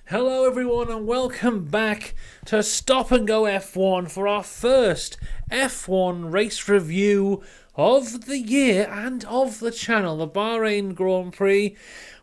Hello everyone and welcome back to Stop and Go F1 for our first F1 race review of the year and of the channel, the Bahrain Grand Prix.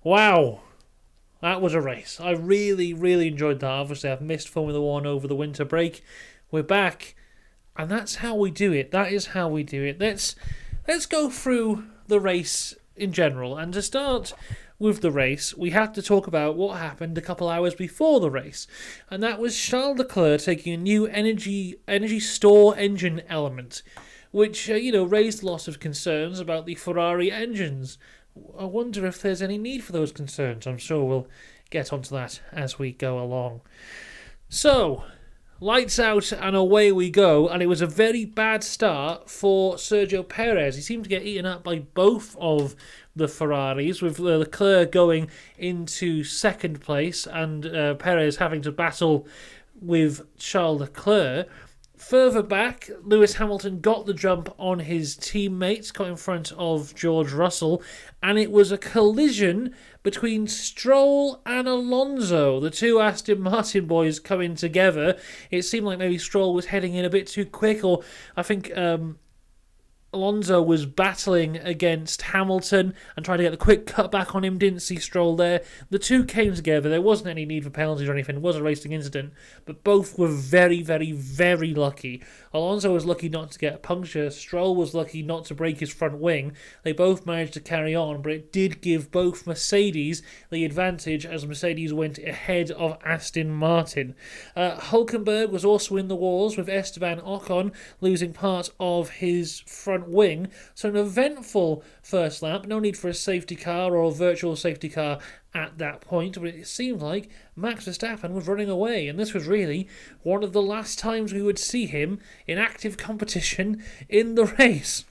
Wow, that was a race. I really enjoyed that. Obviously I've missed Formula 1 over the winter break. We're back and that's how we do it. That is how we do it. Let's go through the race in general, and to start with the race, we have to talk about what happened a couple hours before the race, and that was Charles Leclerc taking a new energy store engine element, which raised lots of concerns about the Ferrari engines. I wonder if there's any need for those concerns. I'm sure we'll get onto that as we go along. So, lights out and away we go, and it was a very bad start for Sergio Perez. He seemed to get eaten up by both of the Ferraris, with Leclerc going into second place and Perez having to battle with Charles Leclerc. Further back, Lewis Hamilton got the jump on his teammates, got in front of George Russell, and it was a collision between Stroll and Alonso, the two Aston Martin boys coming together. It seemed like maybe Stroll was heading in a bit too quick, or I think Alonso was battling against Hamilton and trying to get the quick cut back on him. Didn't see Stroll there. The two came together. There wasn't any need for penalties or anything. It was a racing incident, but both were very lucky. Alonso was lucky not to get a puncture. Stroll was lucky not to break his front wing. They both managed to carry on, but it did give both Mercedes the advantage as Mercedes went ahead of Aston Martin. Hülkenberg was also in the walls, with Esteban Ocon losing part of his front wing. So an eventful first lap. No need for a safety car or a virtual safety car at that point, but it seemed like Max Verstappen was running away, and this was really one of the last times we would see him in active competition in the race.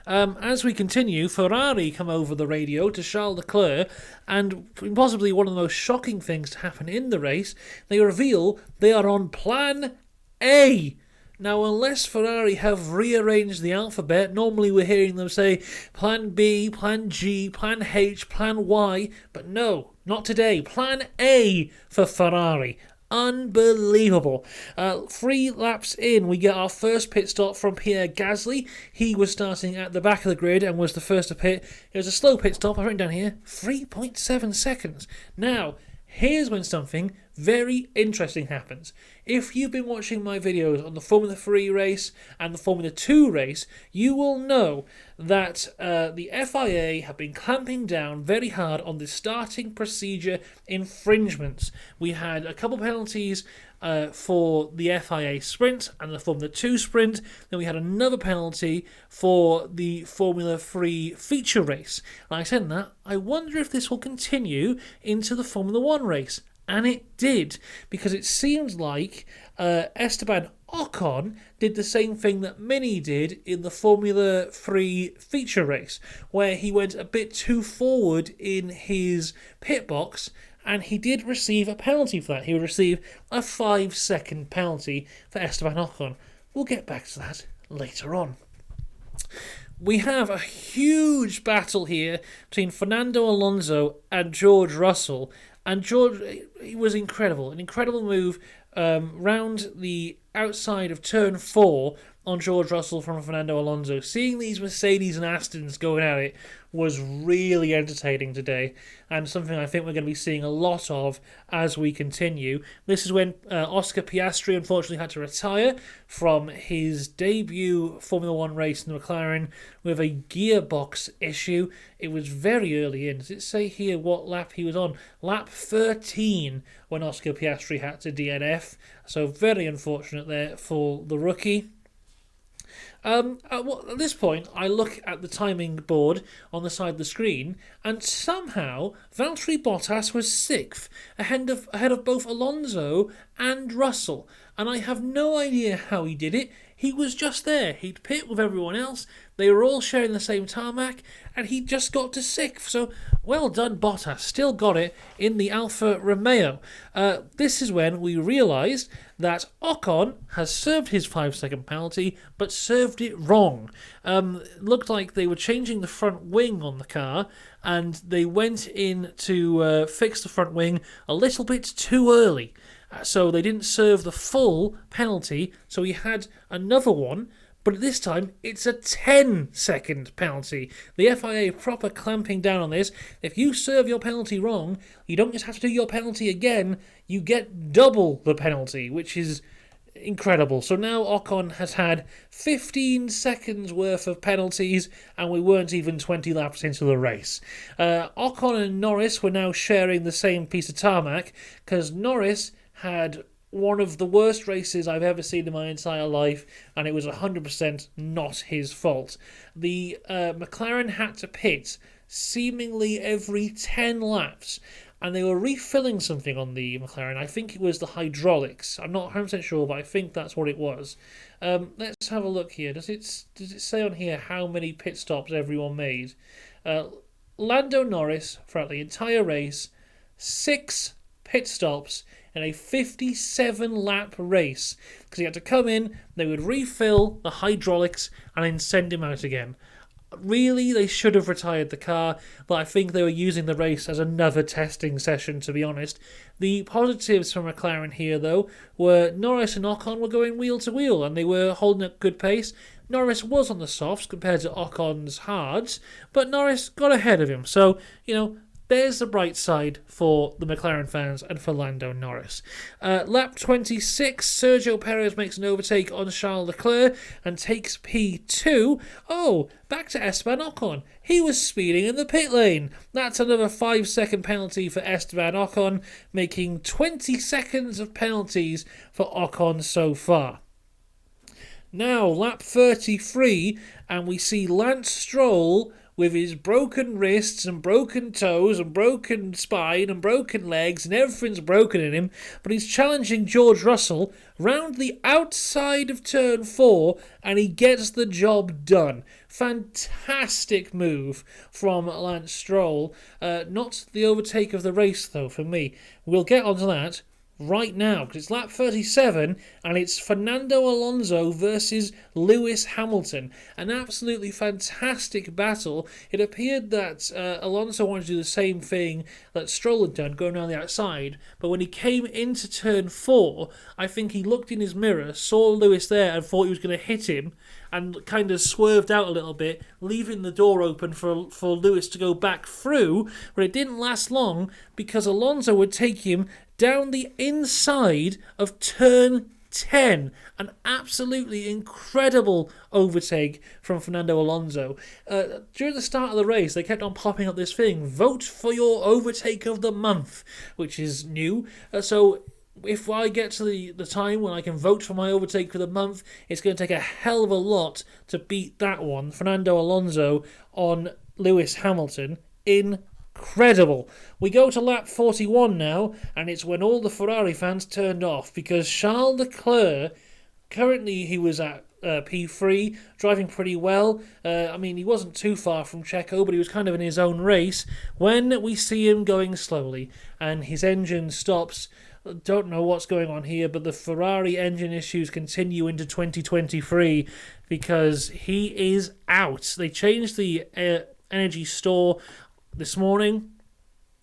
As we continue, Ferrari come over the radio to Charles Leclerc, and possibly one of the most shocking things to happen in the race, they reveal they are on Plan A. Now, unless Ferrari have rearranged the alphabet, normally we're hearing them say Plan B, Plan G, Plan H, Plan Y, but no, not today. Plan A for Ferrari. Unbelievable. 3 laps in, we get our first pit stop from Pierre Gasly. He was starting at the back of the grid and was the first to pit. It was a slow pit stop, I've written down here, 3.7 seconds. Now, here's when something very interesting happens. If you've been watching my videos on the Formula 3 race and the Formula 2 race, you will know that the FIA have been clamping down very hard on the starting procedure infringements. We had a couple penalties for the FIA sprint and the Formula 2 sprint. Then we had another penalty for the Formula 3 feature race. Like I said in that, I wonder if this will continue into the Formula 1 race. And it did, because it seems like Esteban Ocon did the same thing that Mini did in the Formula 3 feature race, where he went a bit too forward in his pit box, and he did receive a penalty for that. He would receive a 5-second penalty for Esteban Ocon. We'll get back to that later on. We have a huge battle here between Fernando Alonso and George Russell. And George, he was incredible. An incredible move round the outside of turn 4 on George Russell from Fernando Alonso. Seeing these Mercedes and Astons going at it was really entertaining today, and something I think we're going to be seeing a lot of as we continue. This is when Oscar Piastri unfortunately had to retire from his debut Formula 1 race in the McLaren with a gearbox issue. It was very early in. Does it say here what lap he was on? Lap 13 when Oscar Piastri had to DNF. So very unfortunate there for the rookie. At this point, I look at the timing board on the side of the screen, and somehow Valtteri Bottas was 6th, ahead of both Alonso and Russell. And I have no idea how he did it. He was just there. He'd pit with everyone else. They were all sharing the same tarmac, and he just got to 6th. So, well done, Bottas. Still got it in the Alfa Romeo. This is when we realised that Ocon has served his 5-second penalty, but served it wrong. Looked like they were changing the front wing on the car, and they went in to fix the front wing a little bit too early. So they didn't serve the full penalty, so he had another one, but this time it's a 10-second penalty. The FIA proper clamping down on this. If you serve your penalty wrong, you don't just have to do your penalty again, you get double the penalty, which is incredible. So now Ocon has had 15 seconds worth of penalties, and we weren't even 20 laps into the race. Ocon and Norris were now sharing the same piece of tarmac, because Norris had one of the worst races I've ever seen in my entire life, and it was 100% not his fault. The McLaren had to pit seemingly every 10 laps, and they were refilling something on the McLaren. I think it was the hydraulics. I'm not 100% sure, but I think that's what it was. Let's have a look here. Does it say on here how many pit stops everyone made? Lando Norris, throughout the entire race, 6 pit stops in a 57-lap race, because he had to come in, they would refill the hydraulics, and then send him out again. Really, they should have retired the car, but I think they were using the race as another testing session, to be honest. The positives from McLaren here, though, were Norris and Ocon were going wheel to wheel, and they were holding a good pace. Norris was on the softs compared to Ocon's hards, but Norris got ahead of him, so, there's the bright side for the McLaren fans and for Lando Norris. Lap 26, Sergio Perez makes an overtake on Charles Leclerc and takes P2. Oh, back to Esteban Ocon. He was speeding in the pit lane. That's another 5-second penalty for Esteban Ocon, making 20 seconds of penalties for Ocon so far. Now, lap 33, and we see Lance Stroll with his broken wrists and broken toes and broken spine and broken legs, and everything's broken in him, but he's challenging George Russell round the outside of turn 4, and he gets the job done. Fantastic move from Lance Stroll. Not the overtake of the race, though, for me. We'll get onto that right now, because it's lap 37, and it's Fernando Alonso versus Lewis Hamilton. An absolutely fantastic battle. It appeared that Alonso wanted to do the same thing that Stroll had done, going around the outside, but when he came into turn 4, I think he looked in his mirror, saw Lewis there, and thought he was going to hit him, and kind of swerved out a little bit, leaving the door open for Lewis to go back through, but it didn't last long, because Alonso would take him down the inside of turn 10. An absolutely incredible overtake from Fernando Alonso. During the start of the race, they kept on popping up this thing, vote for your overtake of the month, which is new. So if I get to the time when I can vote for my overtake for the month, it's going to take a hell of a lot to beat that one. Fernando Alonso on Lewis Hamilton. Incredible. We go to lap 41 now, and it's when all the Ferrari fans turned off, because Charles Leclerc, currently he was at P3, driving pretty well. He wasn't too far from Checo, but he was kind of in his own race, when we see him going slowly, and his engine stops. Don't know what's going on here, but the Ferrari engine issues continue into 2023, because he is out. They changed the energy store this morning.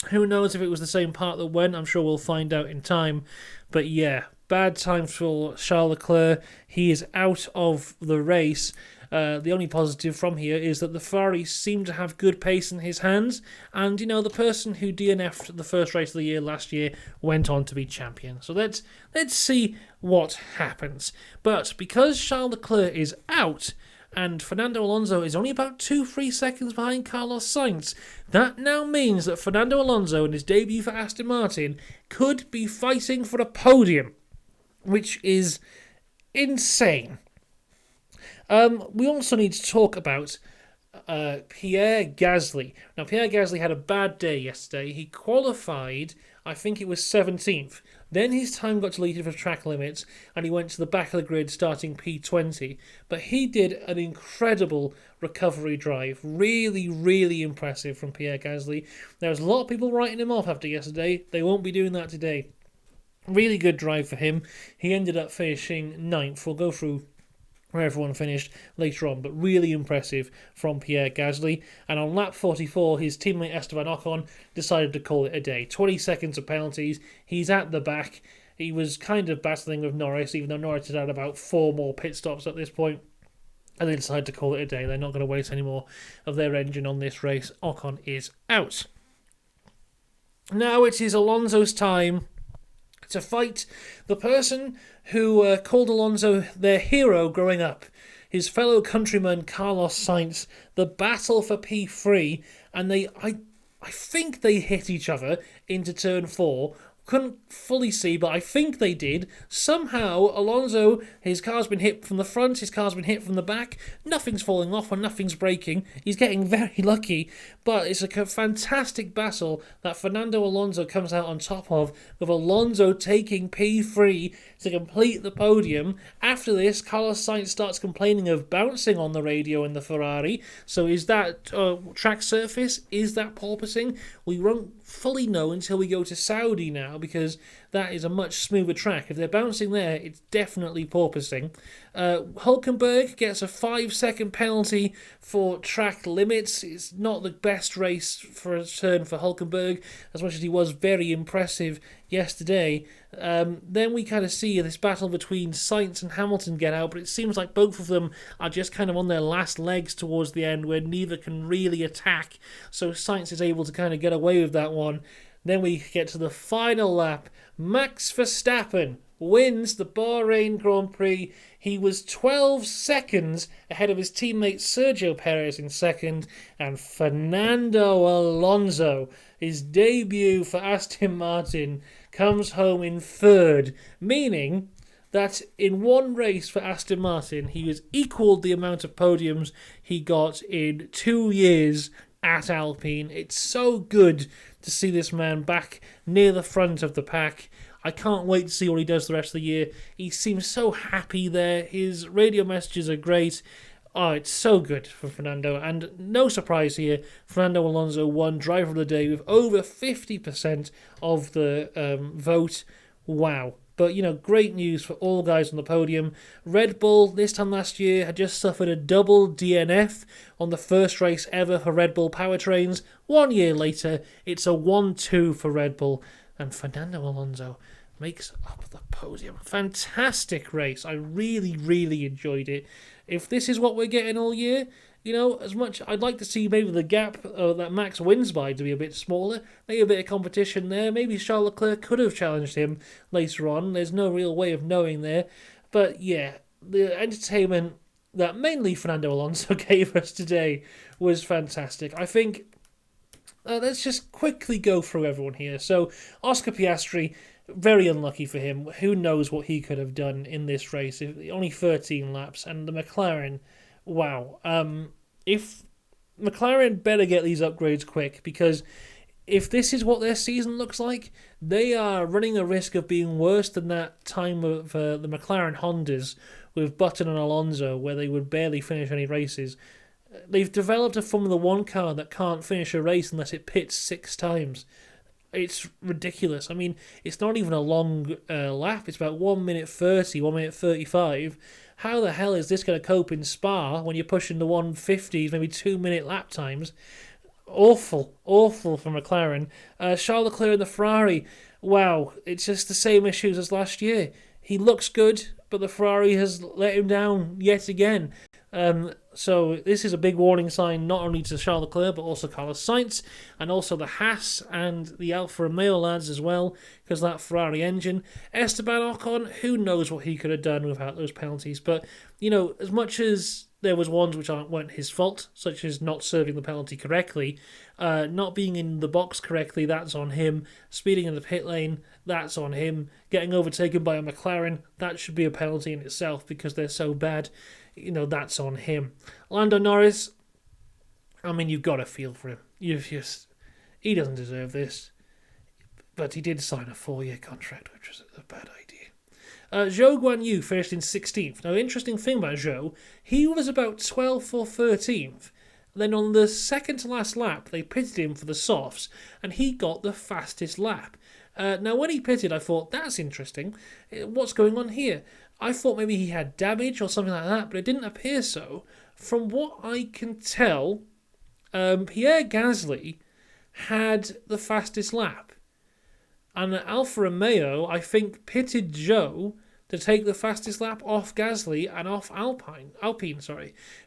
Who knows if it was the same part that went? I'm sure we'll find out in time. But yeah, bad time for Charles Leclerc. He is out of the race. The only positive from here is that the Ferrari seem to have good pace in his hands, and the person who DNF'd the first race of the year last year went on to be champion. So let's see what happens. But because Charles Leclerc is out, and Fernando Alonso is only about 2-3 seconds behind Carlos Sainz, that now means that Fernando Alonso, in his debut for Aston Martin, could be fighting for a podium, which is insane. We also need to talk about Pierre Gasly. Now, Pierre Gasly had a bad day yesterday. He qualified, I think it was 17th. Then his time got deleted for track limits, and he went to the back of the grid starting P20. But he did an incredible recovery drive. Really, really impressive from Pierre Gasly. There was a lot of people writing him off after yesterday. They won't be doing that today. Really good drive for him. He ended up finishing 9th. We'll go through where everyone finished later on, but really impressive from Pierre Gasly. And on lap 44, his teammate Esteban Ocon decided to call it a day. 20 seconds of penalties, he's at the back. He was kind of battling with Norris, even though Norris had had about 4 more pit stops at this point. And they decided to call it a day. They're not going to waste any more of their engine on this race. Ocon is out. Now it is Alonso's time to fight the person who called Alonso their hero growing up, his fellow countryman Carlos Sainz. The battle for P3, and I think they hit each other into turn 4. Couldn't fully see, but I think they did. Somehow, Alonso, his car's been hit from the front, his car's been hit from the back. Nothing's falling off and nothing's breaking. He's getting very lucky, but it's a fantastic battle that Fernando Alonso comes out on top of, with Alonso taking P3 to complete the podium. After this, Carlos Sainz starts complaining of bouncing on the radio in the Ferrari. So is that track surface? Is that porpoising? We won't fully know until we go to Saudi now, because that is a much smoother track. If they're bouncing there, it's definitely porpoising. Hülkenberg gets a 5-second penalty for track limits. It's not the best race for a turn for Hülkenberg, as much as he was very impressive yesterday. Then we kind of see this battle between Sainz and Hamilton get out, but it seems like both of them are just kind of on their last legs towards the end, where neither can really attack, so Sainz is able to kind of get away with that one. Then we get to the final lap. Max Verstappen wins the Bahrain Grand Prix. He was 12 seconds ahead of his teammate Sergio Perez in second, and Fernando Alonso, his debut for Aston Martin, comes home in third, meaning that in one race for Aston Martin, he has equalled the amount of podiums he got in 2 years at Alpine. It's so good to see this man back near the front of the pack. I can't wait to see what he does the rest of the year. He seems so happy there. His radio messages are great. Oh, it's so good for Fernando. And no surprise here, Fernando Alonso won Driver of the Day with over 50% of the vote. Wow. But, great news for all guys on the podium. Red Bull, this time last year, had just suffered a double DNF on the first race ever for Red Bull powertrains. 1 year later, it's a 1-2 for Red Bull. And Fernando Alonso makes up the podium. Fantastic race. I really, really enjoyed it. If this is what we're getting all year, as much I'd like to see maybe the gap that Max wins by to be a bit smaller, maybe a bit of competition there. Maybe Charles Leclerc could have challenged him later on. There's no real way of knowing there. But yeah, the entertainment that mainly Fernando Alonso gave us today was fantastic. I think let's just quickly go through everyone here. So Oscar Piastri, very unlucky for him. Who knows what he could have done in this race? Only 13 laps. And the McLaren, wow. If McLaren better get these upgrades quick, because if this is what their season looks like, they are running a risk of being worse than that time of the McLaren Hondas with Button and Alonso, where they would barely finish any races. They've developed a Formula 1 car that can't finish a race unless it pits 6 times. It's ridiculous. I mean, it's not even a long lap. It's about 1 minute 30, 1 minute 35. How the hell is this going to cope in Spa when you're pushing the 150s, maybe 2 minute lap times? Awful for McLaren. Charles Leclerc and the Ferrari, wow, it's just the same issues as last year. He looks good, but the Ferrari has let him down yet again. So this is a big warning sign, not only to Charles Leclerc, but also Carlos Sainz, and also the Haas and the Alfa Romeo lads as well, because that Ferrari engine. Esteban Ocon, who knows what he could have done without those penalties, but, as much as there was ones which weren't his fault, such as not serving the penalty correctly, not being in the box correctly, that's on him. Speeding in the pit lane, that's on him. Getting overtaken by a McLaren, that should be a penalty in itself because they're so bad. That's on him. Lando Norris, I mean, you've got to feel for him. He doesn't deserve this. But he did sign a 4-year contract, which was a bad idea. Zhou Guanyu finished in 16th. Now, interesting thing about Zhou, he was about 12th or 13th. Then on the second to last lap, they pitted him for the softs, and he got the fastest lap. Now, when he pitted, I thought, that's interesting. What's going on here? I thought maybe he had damage or something like that, but it didn't appear so. From what I can tell, Pierre Gasly had the fastest lap. And Alfa Romeo, I think, pitted Joe to take the fastest lap off Gasly and off Alpine,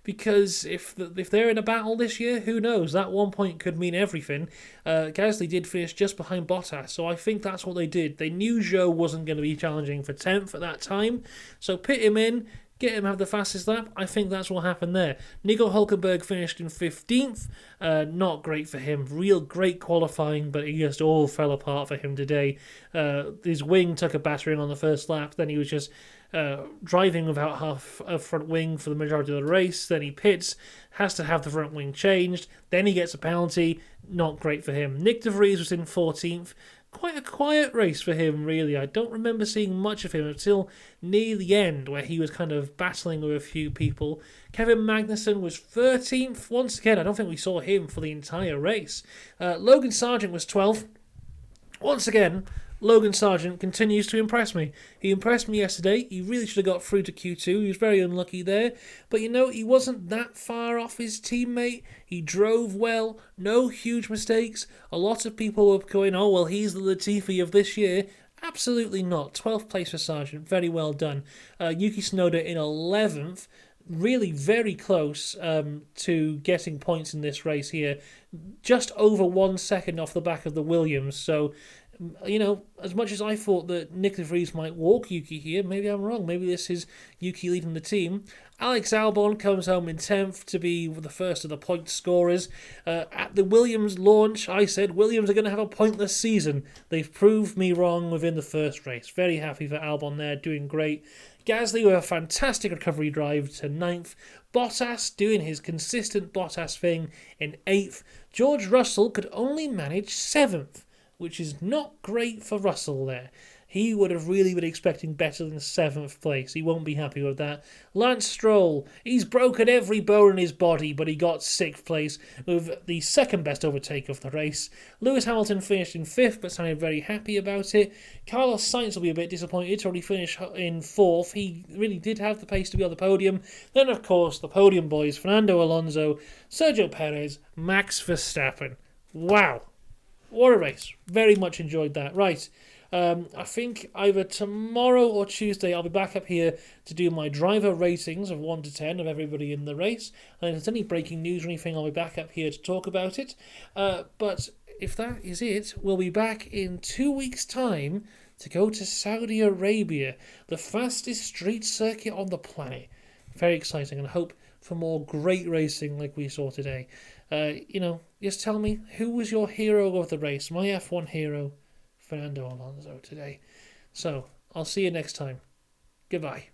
because if they're in a battle this year, who knows? That 1 point could mean everything. Gasly did finish just behind Bottas, so I think that's what they did. They knew Joe wasn't going to be challenging for 10th at that time, so pit him in, get him have the fastest lap. I think that's what happened there. Nico Hülkenberg finished in 15th. Not great for him. Real great qualifying, but it just all fell apart for him today. His wing took a battering on the first lap. Then he was just driving without half a front wing for the majority of the race. Then he pits, has to have the front wing changed. Then he gets a penalty. Not great for him. Nick de Vries was in 14th. Quite a quiet race for him, really. I don't remember seeing much of him until near the end, where he was kind of battling with a few people. Kevin Magnussen was 13th. Once again, I don't think we saw him for the entire race. Logan Sargent was 12th. Once again, Logan Sargent continues to impress me. He impressed me yesterday. He really should have got through to Q2. He was very unlucky there. But he wasn't that far off his teammate. He drove well. No huge mistakes. A lot of people were going, oh, well, he's the Latifi of this year. Absolutely not. 12th place for Sargent. Very well done. Yuki Tsunoda in 11th. Really very close to getting points in this race here. Just over 1 second off the back of the Williams. So, as much as I thought that Nick de Vries might walk Yuki here, maybe I'm wrong. Maybe this is Yuki leading the team. Alex Albon comes home in 10th to be the first of the point scorers. At the Williams launch, I said Williams are going to have a pointless season. They've proved me wrong within the first race. Very happy for Albon there, doing great. Gasly with a fantastic recovery drive to 9th. Bottas doing his consistent Bottas thing in 8th. George Russell could only manage 7th. Which is not great for Russell there. He would have really been expecting better than 7th place. He won't be happy with that. Lance Stroll, he's broken every bone in his body, but he got 6th place with the second best overtake of the race. Lewis Hamilton finished in 5th, but sounded very happy about it. Carlos Sainz will be a bit disappointed to only finish in 4th. He really did have the pace to be on the podium. Then, of course, the podium boys, Fernando Alonso, Sergio Perez, Max Verstappen. Wow. What a race. Very much enjoyed that. Right. I think either tomorrow or Tuesday I'll be back up here to do my driver ratings of 1 to 10 of everybody in the race. And if there's any breaking news or anything, I'll be back up here to talk about it. But if that is it, we'll be back in 2 weeks' time to go to Saudi Arabia, the fastest street circuit on the planet. Very exciting, and I hope for more great racing like we saw today. Just tell me, who was your hero of the race? My F1 hero, Fernando Alonso today. So, I'll see you next time. Goodbye.